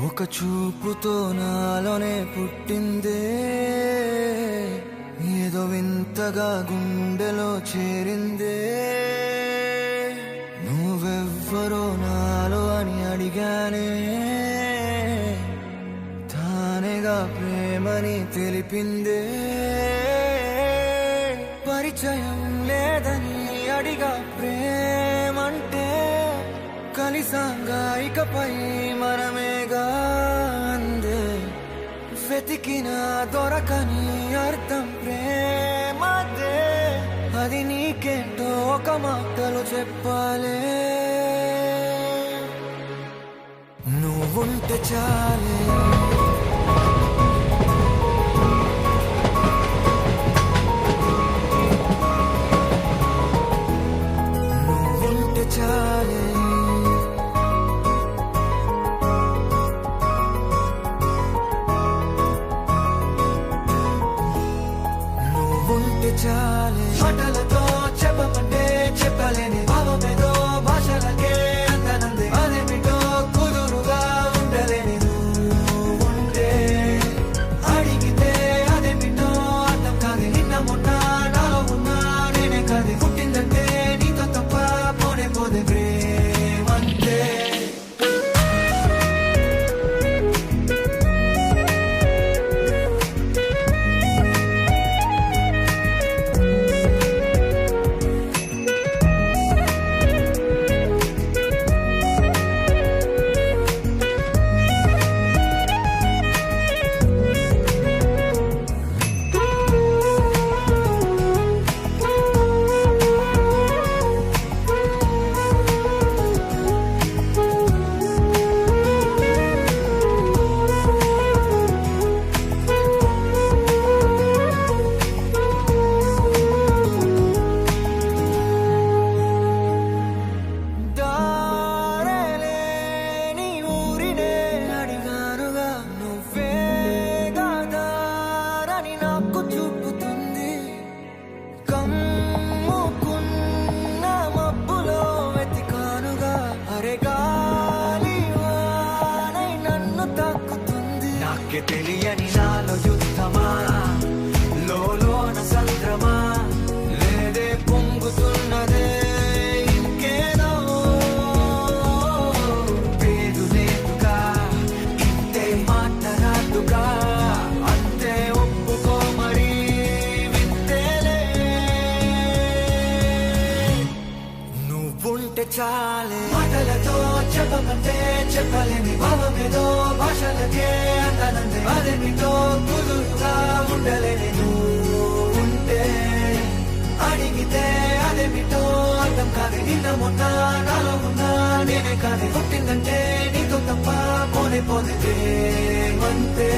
ఒక చూపుతో నాలోనే పుట్టిందే, ఏదో వింతగా గుండెలో చేరిందే. నువ్వెవ్వరో నాలో అని అడిగానే, తానేగా ప్రేమని తెలిపిందే. పరిచయం లేదని అడిగా ప్రేమంటే, కలిసాంగా ఇకపై మనమేగా అందే. వెతికిన దొరకని అర్థం ప్రేమదే, అది నీకేంటో ఒక మాటలు చెప్పాలే. నువ్వుంటే చాలే, నువ్వుంటే చాలే. నువ్వుంటే చాలే, మాటలతో చెప్పమంటే చెప్పలేని భావమేదో భాషలకే అందనందే. అదేమిటో కుదురుగా ఉండలేని నువ్వుంటే, అడిగితే అదేమిటో అర్థం కాదు. నిన్న మొన్న నాలో ఉన్నా నేనే కాదు. పుట్టిందంటే నీతో తప్ప పోనే పోదే ప్రేమంతే. తెలియని నాలో యుద్ధమా, లోన సంద్రమా, లేదే పొంగుతున్నదే ఇంకేదో. పేరు లేదుగా, ఇంతే మాట్లాడుగా, అంతే ఒప్పుకో మరి వింతేలే. నువ్వుంటే చాలే, మాటలతో చెప్పమంటే చెప్పలేని భావమేదో భాషలకే అందనందే. అదేమిటో కుదురుగా ఉండలేని నువ్వుంటే, అడిగితే అదేమిటో అర్థం కాదు. నిన్న మొన్న నాలో ఉన్నా నేనే కాదు. పుట్టిందంటే నీతో తప్ప పోనే పోదే ప్రేమంతే.